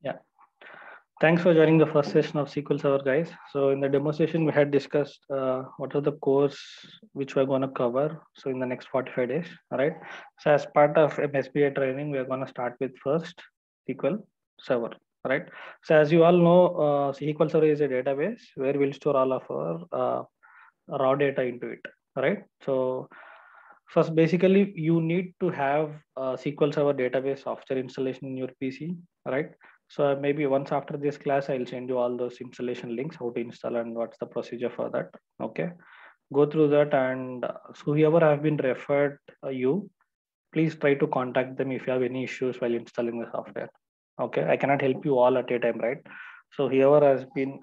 Yeah, thanks for joining the first session of SQL Server, guys. So in the demo session, we had discussed what are the course which we're going to cover. So in the next 45 days, all right. So as part of MSBA training, we're going to start with first SQL Server, all right. So as you all know, SQL Server is a database where we'll store all of our raw data into it, all right. So first, basically, you need to have a SQL Server database software installation in your PC, right? So maybe once after this class, I'll send you all those installation links, how to install and what's the procedure for that. Okay, go through that, and so whoever have been referred you, please try to contact them if you have any issues while installing the software. Okay, I cannot help you all at a time, right? So whoever has been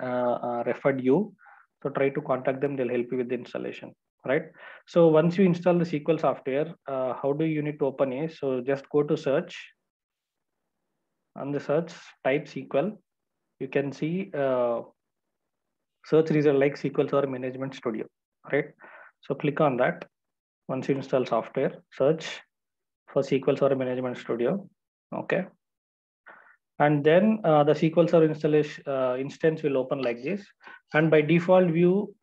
referred you, so try to contact them. They'll help you with the installation, right? So once you install the SQL software, how do you need to open it? So just go to search. On the search, type SQL. You can see search result like SQL Server Management Studio, right? So click on that. Once you install software, search for SQL Server Management Studio. Okay, and then the SQL Server installation instance will open like this, and by default view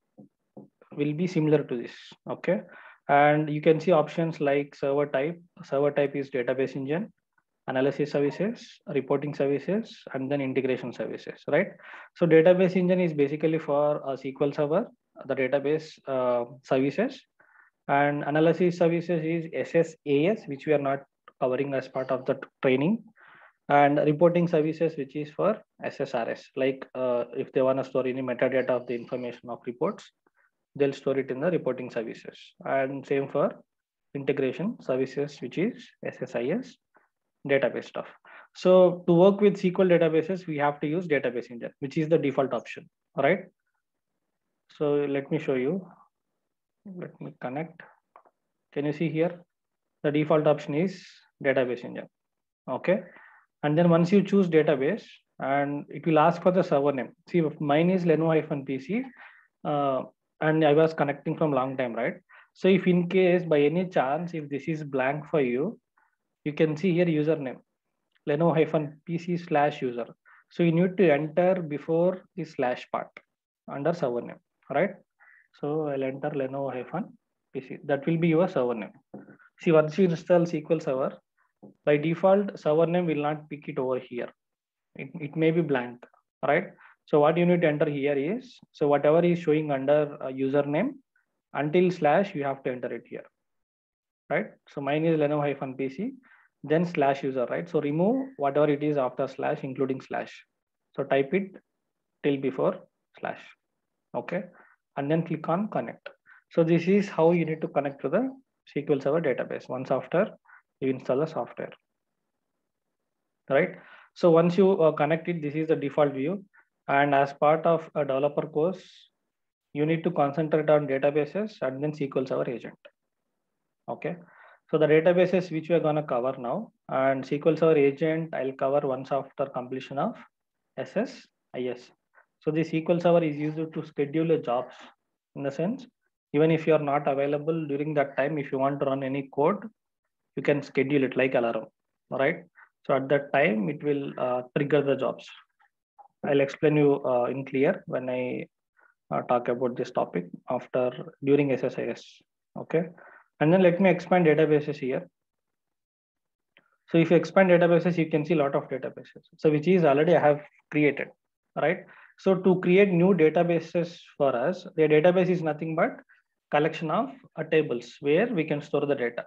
will be similar to this. Okay, and you can see options like server type. Server type is database engine, analysis services, reporting services, and then integration services, right? So database engine is basically for a SQL Server, the database services, and analysis services is SSAS, which we are not covering as part of the training, and reporting services, which is for SSRS. Like if they want to store any metadata of the information of reports, they'll store it in the reporting services. And same for integration services, which is SSIS database stuff. So to work with SQL databases, we have to use database engine, which is the default option. All right. So let me show you. Let me connect. Can you see here? The default option is database engine. Okay. And then once you choose database, and it will ask for the server name. See, mine is Lenovo-PC, and I was connecting from long time, right? So if in case by any chance, if this is blank for you, you can see here username Lenovo-PC/user. So you need to enter before the slash part under server name, right? So I'll enter Lenovo-PC. That will be your server name. See, once you install SQL Server, by default, server name will not pick it over here. It may be blank, right? So what you need to enter here is, so whatever is showing under username, until slash, you have to enter it here, right? So mine is Lenovo-PC, then slash user, right? So remove whatever it is after slash, including slash. So type it till before slash, okay? And then click on connect. So this is how you need to connect to the SQL Server database once after you install the software, right? So once you connect it, this is the default view. And as part of a developer course, you need to concentrate on databases and then SQL Server agent. Okay. So the databases which we are going to cover now, and SQL Server agent, I'll cover once after completion of SSIS. So the SQL Server is used to schedule a jobs, in the sense, even if you are not available during that time, if you want to run any code, you can schedule it like alarm, right? So at that time, it will trigger the jobs. I'll explain you in clear when I talk about this topic after during SSIS. Okay. And then let me expand databases here. So if you expand databases, you can see a lot of databases. So which is already I have created, right? So to create new databases for us, the database is nothing but collection of tables where we can store the data,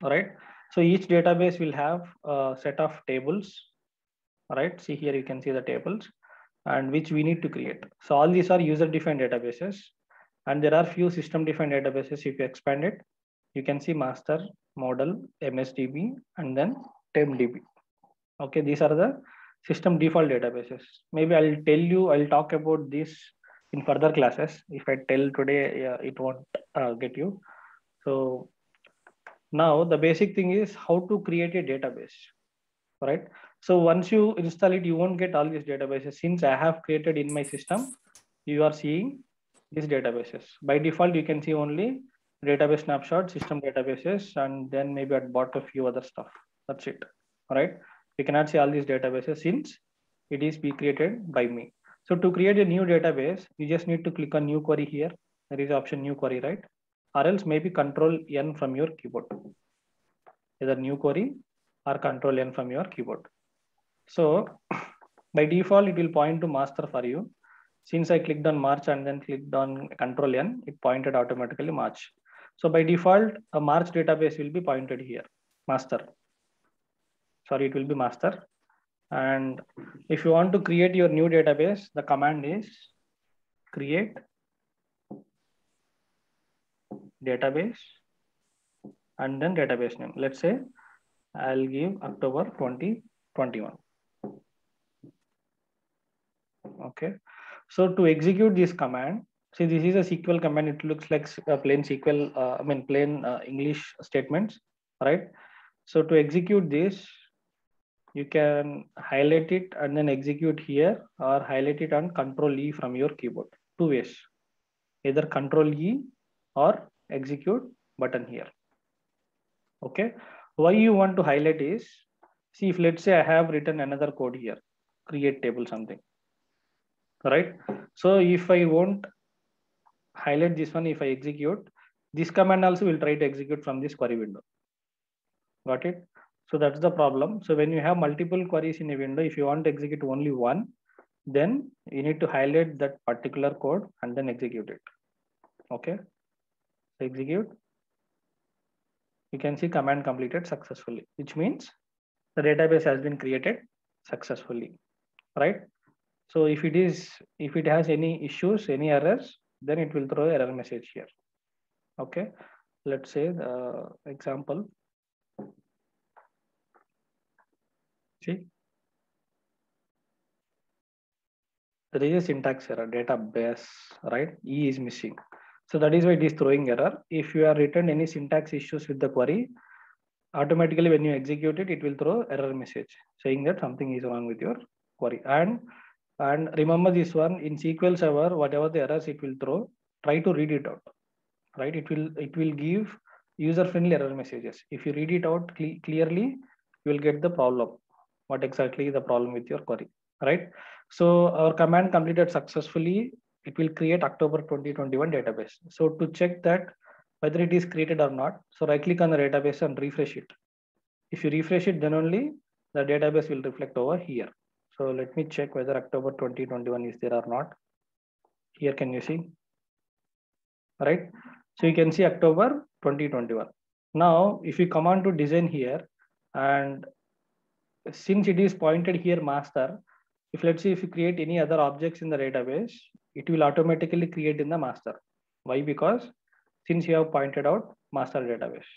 all right? So each database will have a set of tables, all right? See here, you can see the tables and which we need to create. So all these are user-defined databases, and there are few system-defined databases. If you expand it, you can see master, model, MSDB, and then TempDB. Okay, these are the system default databases. Maybe I'll talk about this in further classes. If I tell today, it won't get you. So now the basic thing is how to create a database, right? So once you install it, you won't get all these databases. Since I have created in my system, you are seeing these databases. By default, you can see only database snapshot, system databases, and then maybe at bottom a few other stuff. That's it, all right? You cannot see all these databases since it is be created by me. So to create a new database, you just need to click on new query here. There is option new query, right? Or else maybe control N from your keyboard. Either new query or control N from your keyboard. So by default, it will point to master for you. Since I clicked on March and then clicked on control N, it pointed automatically March. So by default, a March database will be pointed here, master. Sorry, it will be master. And if you want to create your new database, the command is create database and then database name. Let's say I'll give October 2021. Okay. So to execute this command, see, this is a SQL command. It looks like a plain SQL, plain English statements, right? So to execute this, you can highlight it and then execute here, or highlight it and control E from your keyboard. Two ways, either control E or execute button here. Okay. Why you want to highlight is, see, if let's say I have written another code here, create table something, right? So if I won't highlight this one, if I execute, this command also will try to execute from this query window. Got it? So that's the problem. So when you have multiple queries in a window, if you want to execute only one, then you need to highlight that particular code and then execute it. Okay. So execute. You can see command completed successfully, which means the database has been created successfully, right? So if it has any issues, any errors, then it will throw error message here. Okay. Let's say the example. See, there is a syntax error, database, right? E is missing. So that is why it is throwing error. If you have written any syntax issues with the query, automatically when you execute it, it will throw error message saying that something is wrong with your query. And remember this one, in SQL Server, whatever the errors it will throw, try to read it out, right? It will give user-friendly error messages. If you read it out clearly, you will get the problem. What exactly is the problem with your query, right? So our command completed successfully. It will create October 2021 database. So to check that whether it is created or not, so right click on the database and refresh it. If you refresh it, then only the database will reflect over here. So let me check whether October 2021 is there or not. Here, can you see? Right? So you can see October 2021. Now, if you come on to design here, and since it is pointed here master, if let's say if you create any other objects in the database, it will automatically create in the master. Why? Because since you have pointed out master database,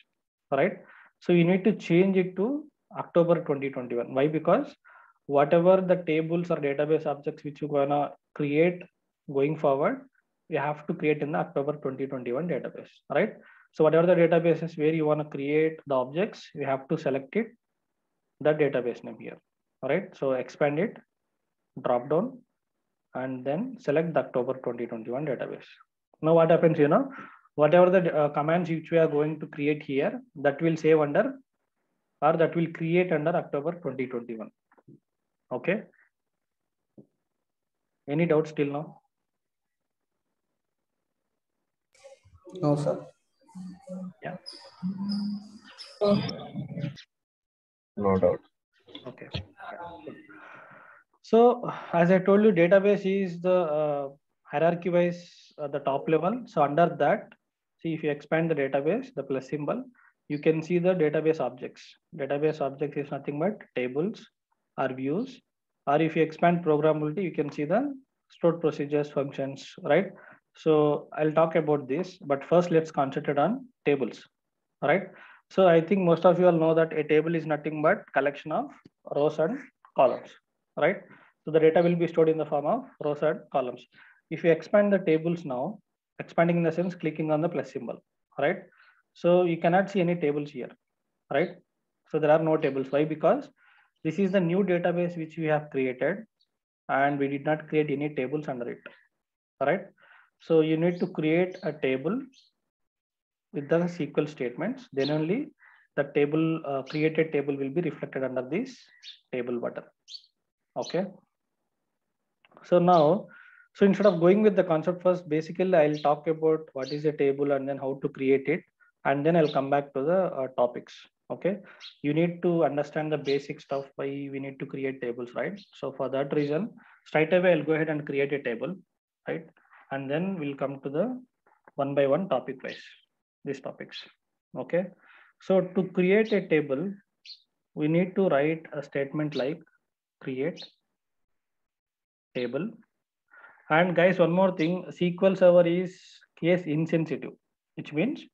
right? So you need to change it to October 2021. Why? Because whatever the tables or database objects which you're gonna create going forward, you have to create in the October 2021 database, right? So whatever the databases where you want to create the objects, you have to select it, the database name here. All right. So expand it, drop down, and then select the October 2021 database. Now what happens, whatever the commands which we are going to create here, that will save under, or that will create under October 2021. Okay. Any doubts till now? No, sir. Yeah. No doubt. Okay. Yeah. So as I told you, database is the hierarchy wise the top level. So under that, see, if you expand the database, the plus symbol, you can see the database objects. Database objects is nothing but tables or views. Or if you expand programmability, you can see the stored procedures, functions, right? So I'll talk about this, but first let's concentrate on tables, right? So I think most of you all know that a table is nothing but collection of rows and columns, right? So the data will be stored in the form of rows and columns. If you expand the tables now, expanding in the sense clicking on the plus symbol, right? So you cannot see any tables here, right? So there are no tables. Why? Because this is the new database which we have created and we did not create any tables under it, right? So you need to create a table with the SQL statements, then only the table created table will be reflected under this table button. Okay. So now, so instead of going with the concept first, basically I'll talk about what is a table and then how to create it, and then I'll come back to the topics. Okay, you need to understand the basic stuff why we need to create tables, right? So for that reason, straight away I'll go ahead and create a table, right? And then we'll come to the one by one topic wise, these topics. Okay, so to create a table, we need to write a statement like create table. And guys, one more thing, SQL Server is case insensitive, which means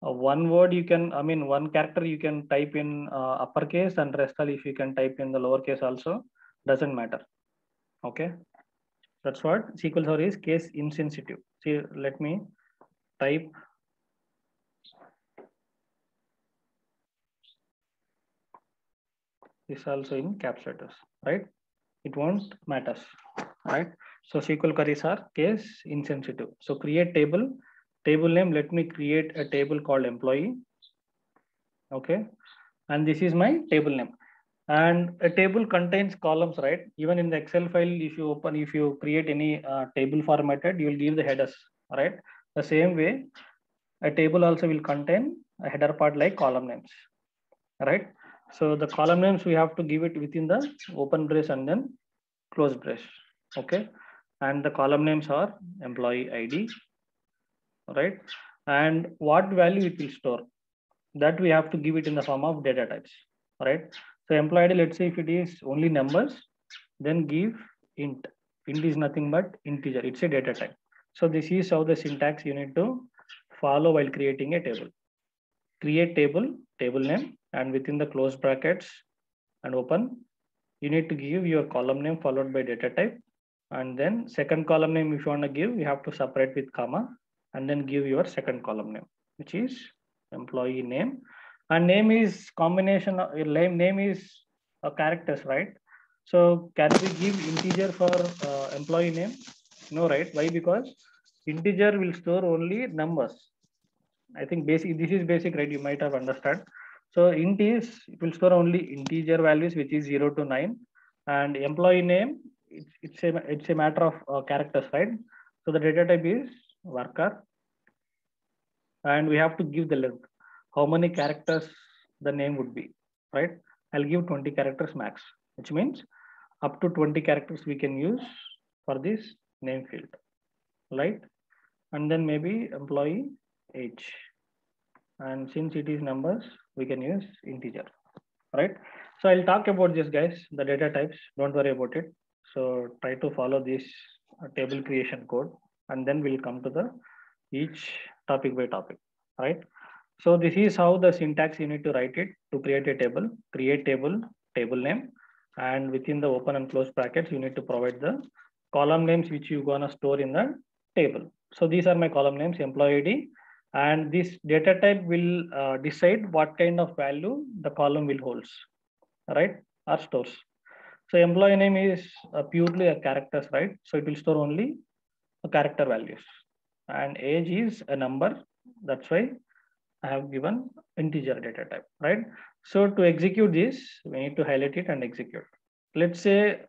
one word you can, I mean, one character you can type in uppercase, and rest all if you can type in the lowercase also, doesn't matter. Okay, that's what SQL Server is, case insensitive. See, let me type this also in caps letters, right? It won't matter, right? So SQL queries are case insensitive. So create table, table name, let me create a table called employee. Okay, and this is my table name. And a table contains columns, right? Even in the Excel file, if you open, if you create any table formatted, you will give the headers, right? The same way, a table also will contain a header part like column names, right? So the column names we have to give it within the open brace and then close brace. Okay, and the column names are employee ID, right? And what value it will store, that we have to give it in the form of data types, right? So employee ID, let's say if it is only numbers, then give int. Int is nothing but integer, it's a data type. So this is how the syntax you need to follow while creating a table. Create table, table name, and within the close brackets and open, you need to give your column name followed by data type. And then second column name, if you want to give, you have to separate with comma, and then give your second column name, which is employee name. And name is combination of name is characters, right? So can we give integer for employee name? No, right? Why? Because integer will store only numbers. I think basic, this is basic, right? You might have understood. So int is, it will store only integer values, which is 0 to 9. And employee name, it's a matter of characters, right? So the data type is worker, and we have to give the length, how many characters the name would be, right? I'll give 20 characters max, which means up to 20 characters we can use for this name field, right? And then maybe employee age. And since it is numbers, we can use integer, right? So I'll talk about this, guys, the data types, don't worry about it. So try to follow this table creation code, and then we'll come to the each topic by topic, right? So this is how the syntax you need to write it to create a table. Create table, table name, and within the open and close brackets, you need to provide the column names which you're gonna store in the table. So these are my column names, employee ID, and this data type will decide what kind of value the column will holds, right? Or stores. So employee name is purely a characters, right? So it will store only a character values, and age is a number. That's why I have given integer data type, right? So to execute this, we need to highlight it and execute. Let's say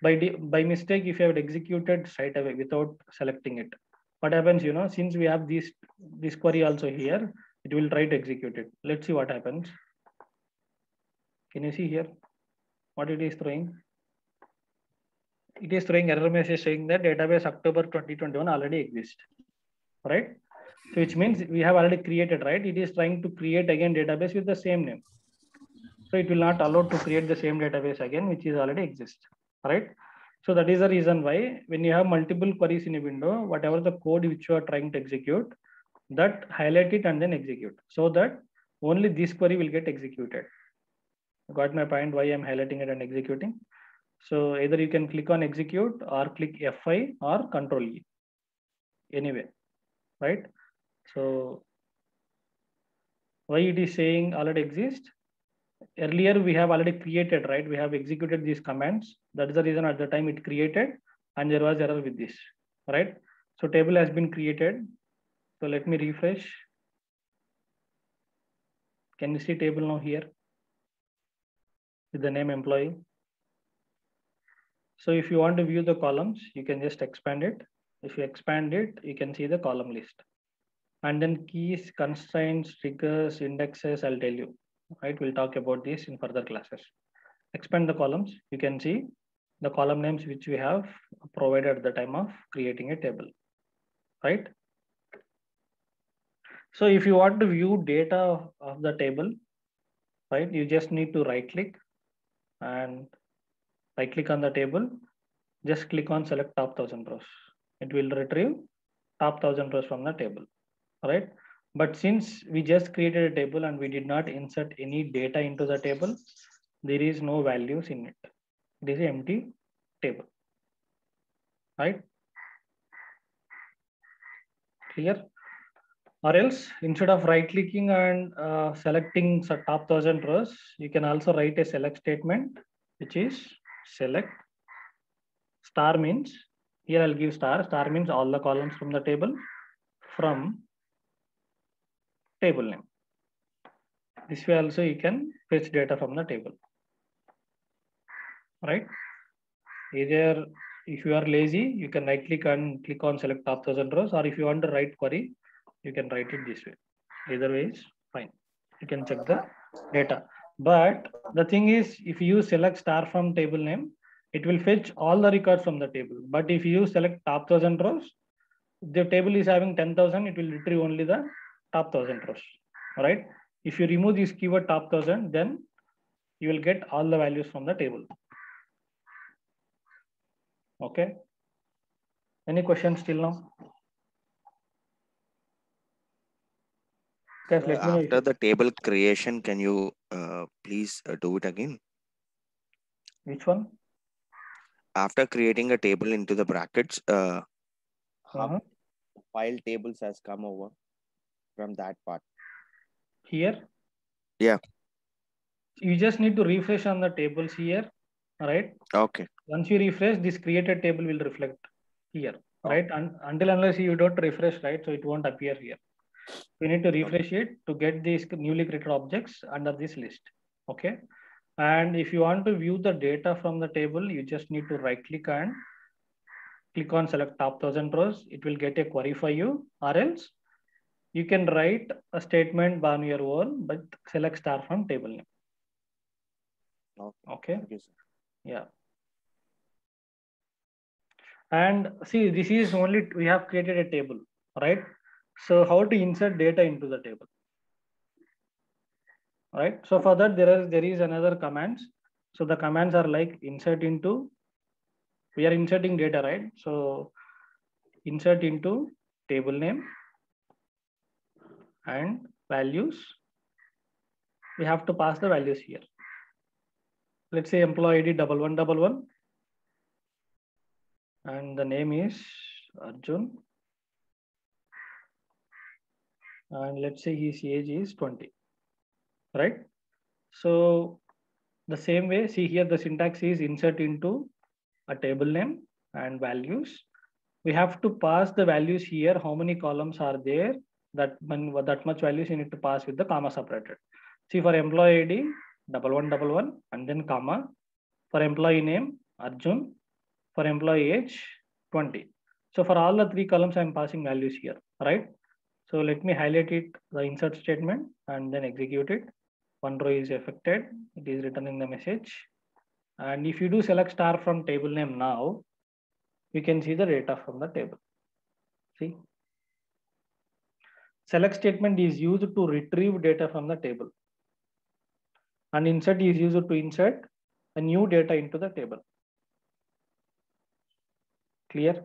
by mistake, if you have executed straight away without selecting it, what happens, you know, since we have this query also here, it will try to execute it. Let's see what happens. Can you see here what it is throwing? It is throwing error message saying that database October 2021 already exists, right? So which means we have already created, right? It is trying to create again database with the same name. So it will not allow to create the same database again, which is already exist, right? So that is the reason why when you have multiple queries in a window, whatever the code which you are trying to execute, that highlight it and then execute, so that only this query will get executed. Got my point why I'm highlighting it and executing? So either you can click on execute or click F5 or Control E, anyway, right? So why it is saying already exist? Earlier we have already created, right? We have executed these commands. That is the reason at the time it created, and there was error with this, right? So table has been created. So let me refresh. Can you see table now here with the name employee? So if you want to view the columns, you can just expand it. If you expand it, you can see the column list. And then keys, constraints, triggers, indexes, I'll tell you, right? We'll talk about this in further classes. Expand the columns, you can see the column names which we have provided at the time of creating a table, right? So if you want to view data of the table, right, you just need to right click and right click on the table, just click on select top 1000 rows. It will retrieve top 1000 rows from the table, right? But since we just created a table and we did not insert any data into the table, there is no values in it. It is an empty table, right? Clear? Or else instead of right clicking and selecting top 1000 rows, you can also write a select statement, which is select. Star means, here I'll give star. Star means all the columns from the table from table name. This way also you can fetch data from the table, right? Either if you are lazy, you can right click and click on select top 1000 rows, or if you want to write query, you can write it this way. Either way is fine. You can check the data. But the thing is, if you select star from table name, it will fetch all the records from the table. But if you select top 1000 rows, the table is having 10,000, it will retrieve only the top 1000 rows, right? If you remove this keyword top 1000, then you will get all the values from the table. Okay. Any questions till now? Guys, let me know. After the table creation, can you please do it again? Which one? After creating a table into the brackets, how file tables has come over from that part. Here? Yeah. You just need to refresh on the tables here, right? Okay. Once you refresh, this created table will reflect here, right? Until unless you don't refresh, right? So it won't appear here. You need to refresh it to get these newly created objects under this list. Okay. And if you want to view the data from the table, you just need to right click and click on select top 1000 rows. It will get a query for you, or else you can write a statement on your own, but select star from table name. Okay. Thank you, sir. Yeah. And see, this is only, we have created a table, right? So how to insert data into the table, right? So for that, there is another commands. So the commands are like insert into, we are inserting data, right? So insert into table name and values. We have to pass the values here. Let's say employee ID 1111 and the name is Arjun. And let's say his age is 20, right? So the same way, see here the syntax is insert into a table name and values. We have to pass the values here. How many columns are there? That much values you need to pass with the comma separated. See for employee ID 1111 and then comma. For employee name Arjun. For employee age 20. So for all the three columns, I'm passing values here, right? So let me highlight it, the insert statement, and then execute it. One row is affected. It is written in the message. And if you do select star from table name now, you can see the data from the table. See, select statement is used to retrieve data from the table. And insert is used to insert a new data into the table. Clear?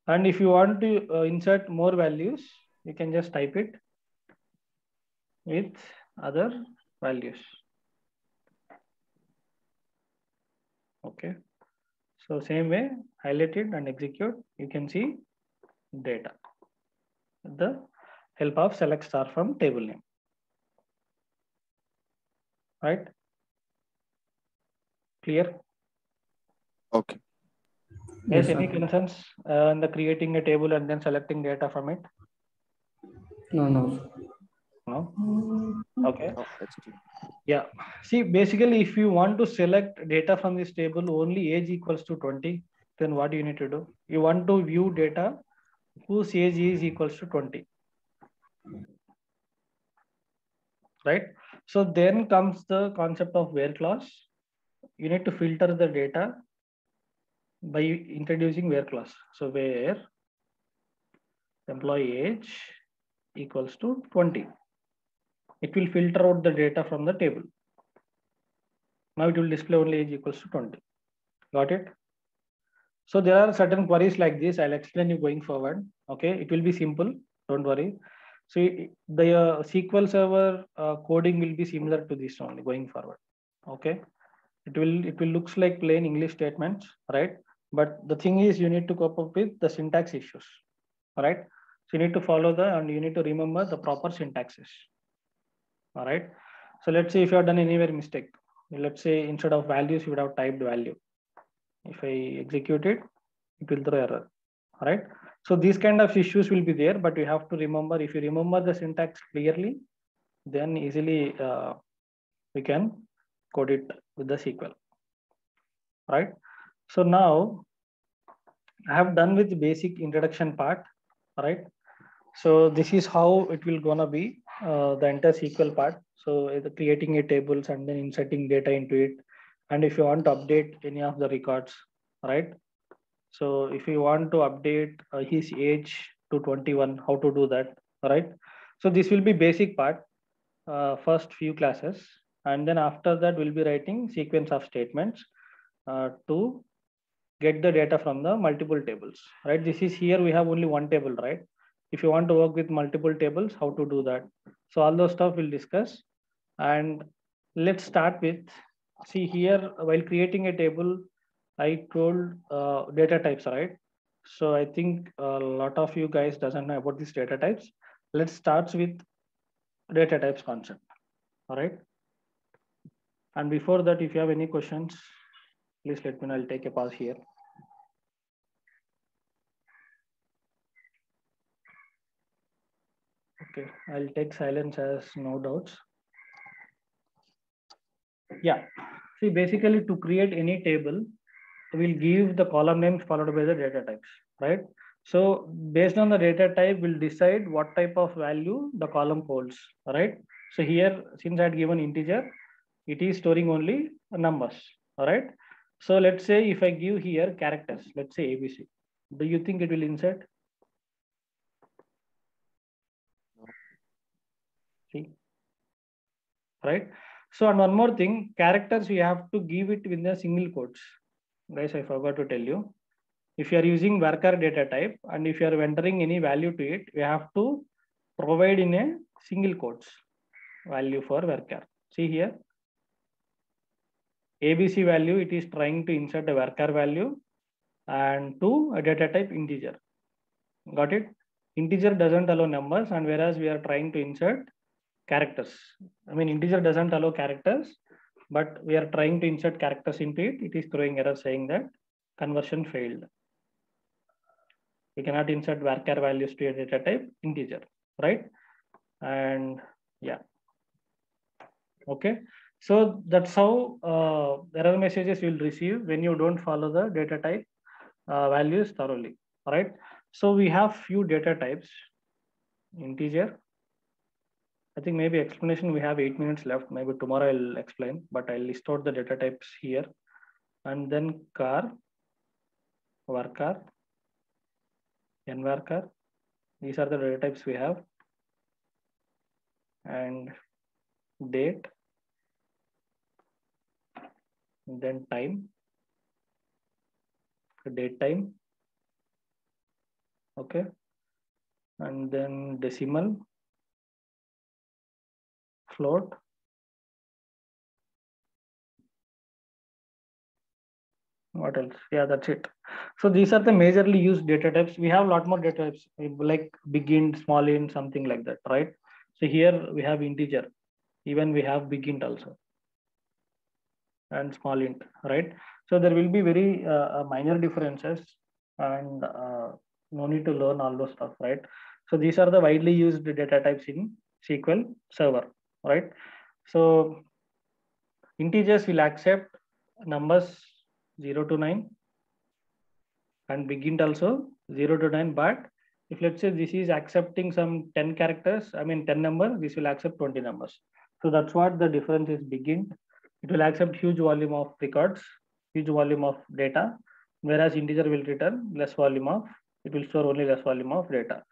And if you want to insert more values, you can just type it with other values. Okay. So same way, highlight it and execute, you can see data with the help of select star from table name. Right? Clear? Okay. Yes, Yes, any sir. concerns in the creating a table and then selecting data from it? No, no, sir. No? Okay. Oh, that's clear. Yeah. See, basically, if you want to select data from this table, only age equals to 20, then what do you need to do? You want to view data whose age is equals to 20. Right? So then comes the concept of where clause. You need to filter the data by introducing where clause. So where employee age equals to 20. It will filter out the data from the table. Now it will display only age equals to 20. Got it? So there are certain queries like this. I'll explain you going forward. Okay, it will be simple. Don't worry. So the SQL Server coding will be similar to this only going forward. Okay, it will looks like plain English statements, right? But the thing is, you need to cope up with the syntax issues, all right? So you need to follow and you need to remember the proper syntaxes. All right. So let's say if you have done anywhere mistake, let's say instead of values, you would have typed value. If I execute it, it will throw error. All right. So these kind of issues will be there, but you have to remember, if you remember the syntax clearly, then easily we can code it with the SQL. Right. So now I have done with the basic introduction part. Right. So this is how it will gonna be the entire SQL part. So creating a tables and then inserting data into it. And if you want to update any of the records, right? So if you want to update his age to 21, how to do that, right? So this will be basic part, first few classes. And then after that, we'll be writing sequence of statements to get the data from the multiple tables, right? This is here, we have only one table, right? If you want to work with multiple tables, how to do that? So all those stuff we'll discuss. And let's start with, see here, while creating a table, I told data types, right? So I think a lot of you guys doesn't know about these data types. Let's start with data types concept, all right? And before that, if you have any questions, please let me know. I'll take a pause here. Okay, I'll take silence as no doubts. Yeah, see, basically to create any table, we'll give the column names followed by the data types, right? So based on the data type, we'll decide what type of value the column holds, right? So here, since I had given integer, it is storing only numbers, all right? So let's say if I give here characters, let's say ABC, do you think it will insert? See, right? So, and one more thing, characters, you have to give it with the single quotes. Guys, I forgot to tell you. If you are using varchar data type and if you are entering any value to it, you have to provide in a single quotes value for varchar. See here, ABC value, it is trying to insert a varchar value and to a data type integer. Got it? Integer doesn't allow numbers, and whereas we are trying to insert characters. I mean, integer doesn't allow characters, but we are trying to insert characters into it. It is throwing error saying that conversion failed. We cannot insert varchar values to a data type integer, right? And yeah, okay. So that's how error messages you'll receive when you don't follow the data type values thoroughly, all right? So we have few data types, integer. I think maybe explanation, we have 8 minutes left. Maybe tomorrow I'll explain, but I'll list out the data types here. And then car, varchar, nvarchar. These are the data types we have. And date, then time, date time, okay, and then decimal, float, what else? Yeah, that's it. So these are the majorly used data types. We have a lot more data types like big int, small int, something like that, right? So here we have integer, even we have big int also, and small int, right? So there will be very minor differences, and no need to learn all those stuff, right? So these are the widely used data types in SQL Server, right? So integers will accept numbers 0 to 9 and big int also 0 to 9. But if let's say this is accepting some 10 characters, I mean 10 numbers, this will accept 20 numbers. So that's what the difference is. Big int, it will accept huge volume of records, huge volume of data, whereas integer will return less volume of, it will store only less volume of data.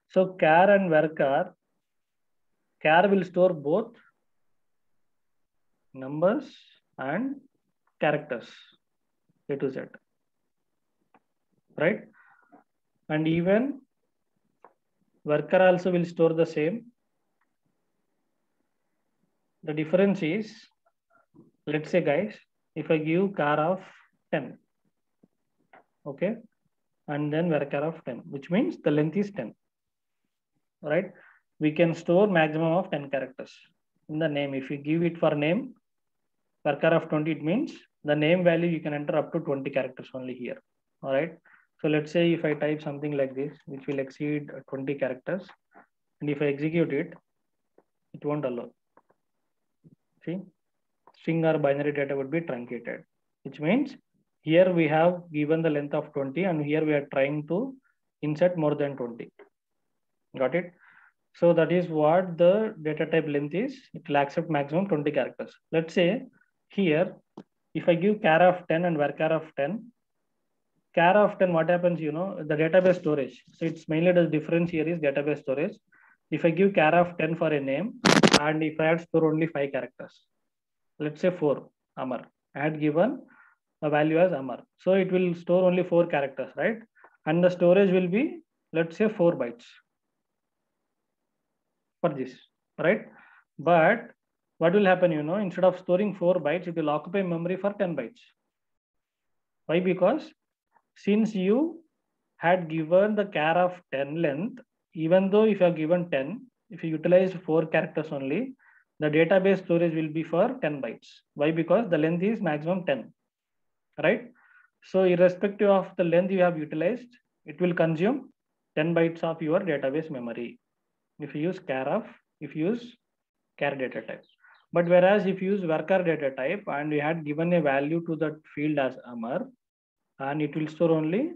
So char and varchar, char will store both numbers and characters A to Z, right? And even varchar also will store the same. The difference is, let's say guys, if I give char of 10, okay, and then varchar of 10, which means the length is 10, right? We can store maximum of 10 characters in the name. If you give it for name, varchar of 20, it means the name value you can enter up to 20 characters only here, all right? So let's say if I type something like this, which will exceed 20 characters, and if I execute it, it won't allow. See, string or binary data would be truncated, which means here we have given the length of 20 and here we are trying to insert more than 20. Got it? So that is what the data type length is. It will accept maximum 20 characters. Let's say here, if I give char of 10 and varchar of 10, char of 10, what happens, you know, the database storage. So it's mainly the difference here is database storage. If I give char of 10 for a name, and if I had store only 5 characters, let's say 4, Amar, I had given a value as Amar. So it will store only 4 characters, right? And the storage will be, let's say 4 bytes for this, right? But what will happen, you know, instead of storing 4 bytes, it will occupy memory for 10 bytes. Why? Because since you had given the char of 10 length, even though if you have given 10, if you utilize 4 characters only, the database storage will be for 10 bytes. Why? Because the length is maximum 10, right? So irrespective of the length you have utilized, it will consume 10 bytes of your database memory. If you use char data type. But whereas if you use varchar data type and we had given a value to that field as Amar, and it will store only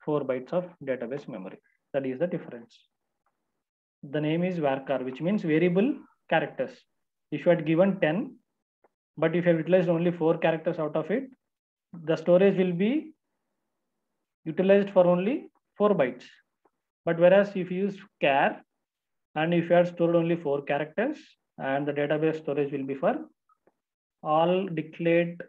4 bytes of database memory. That is the difference. The name is varchar, which means variable characters. If you had given 10, but if you have utilized only 4 characters out of it, the storage will be utilized for only 4 bytes. But whereas if you use char, and if you had stored only 4 characters, and the database storage will be for all declared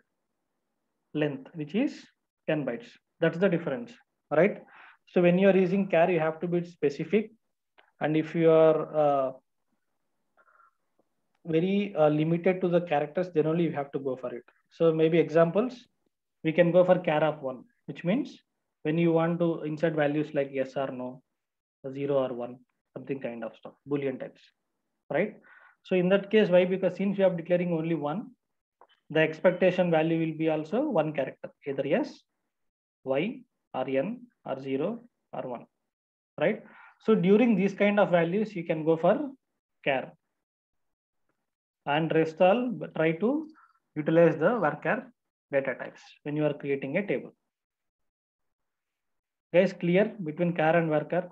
length, which is 10 bytes. That's the difference, right? So when you are using char, you have to be specific. And if you are very limited to the characters, then only you have to go for it. So maybe examples, we can go for char of 1, which means when you want to insert values like yes or no, 0 or 1, something kind of stuff, Boolean types, right? So in that case, why? Because since you are declaring only 1, the expectation value will be also 1 character, either yes, y, or n, or 0, or 1, right? So during these kind of values, you can go for char. And rest all try to utilize the varchar data types when you are creating a table. Guys, clear between char and varchar?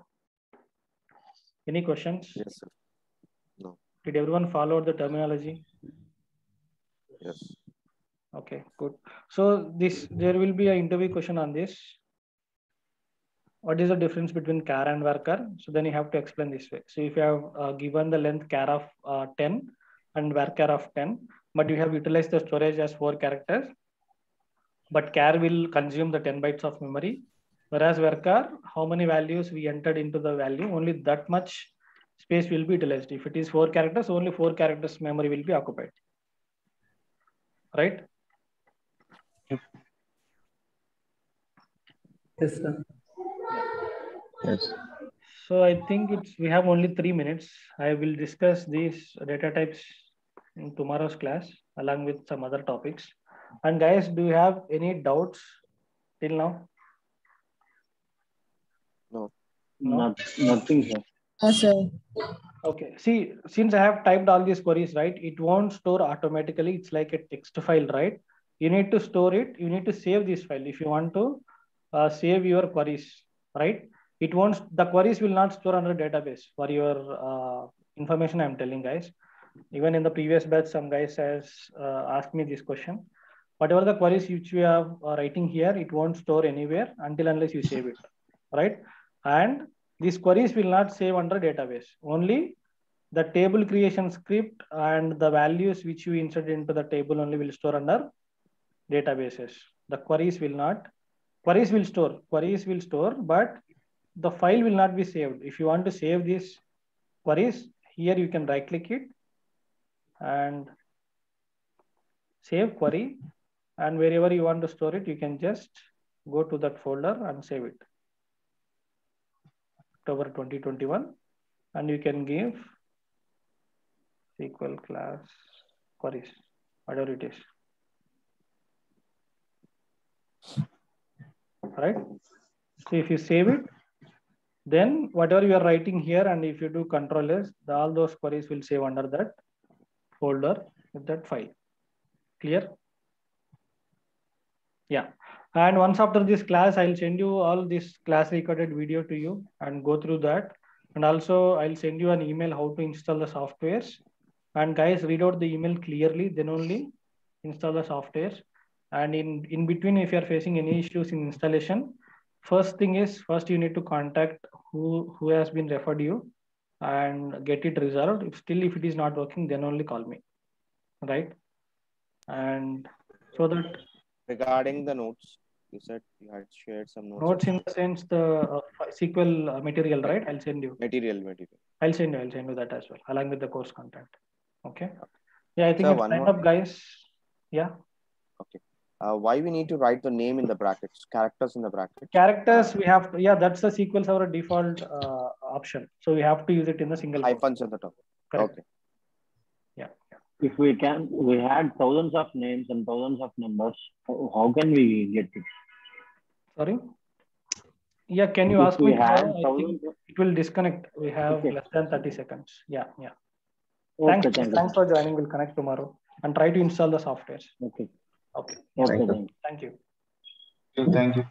Any questions? Yes, sir. No. Did everyone follow the terminology? Yes. Okay, good. So there will be an interview question on this. What is the difference between char and varchar? So then you have to explain this way. So if you have given the length char of 10 and varchar of 10, but you have utilized the storage as 4 characters, but char will consume the 10 bytes of memory. Whereas varchar, how many values we entered into the value, only that much space will be utilized. If it is 4 characters, only 4 characters memory will be occupied. Right? Yes, sir. Yes. So I think we have only 3 minutes. I will discuss these data types in tomorrow's class along with some other topics. And guys, do you have any doubts till now? No. No? Nothing, sir. sir. Okay. See, since I have typed all these queries, right, it won't store automatically. It's like a text file, right? You need to store it. You need to save this file if you want to save your queries, right? It won't. The queries will not store under database. For your information, I'm telling guys. Even in the previous batch, some guys has asked me this question. Whatever the queries which you are writing here, it won't store anywhere until unless you save it, right? And these queries will not save under database. Only the table creation script and the values which you insert into the table only will store under databases. The queries will not. Queries will store, but the file will not be saved. If you want to save these queries, here you can right click it and save query, and wherever you want to store it, you can just go to that folder and save it. October 2021, and you can give SQL class queries, whatever it is. Right? So if you save it, then whatever you are writing here, and if you do Control S, all those queries will save under that folder with that file. Clear? Yeah. And once after this class, I'll send you all this class recorded video to you and go through that. And also I'll send you an email how to install the softwares. And guys, read out the email clearly, then only install the softwares. And in between, if you're facing any issues in installation, first thing is, first you need to contact who has been referred you and get it resolved. If it is not working, then only call me, right? And so that regarding the notes, you said you had shared some notes. Notes in the sense the SQL material, right? I'll send you. Material. I'll send you that as well, along with the course content. Okay. Yeah, I think it's time up, guys. Yeah. Okay. Why we need to write the name in the brackets, characters in the brackets? Characters, we have to, yeah, that's the SQL Server default option. So we have to use it in the single hyphens at the top. Correct. Okay. Yeah. If we had thousands of names and thousands of numbers, how can we get it? Sorry? Yeah, can you ask me tomorrow? I think it will disconnect. We have less than 30 seconds. Yeah. Okay, thanks for joining. We'll connect tomorrow and try to install the software. Okay. Okay. Okay. Thank you. Thank you.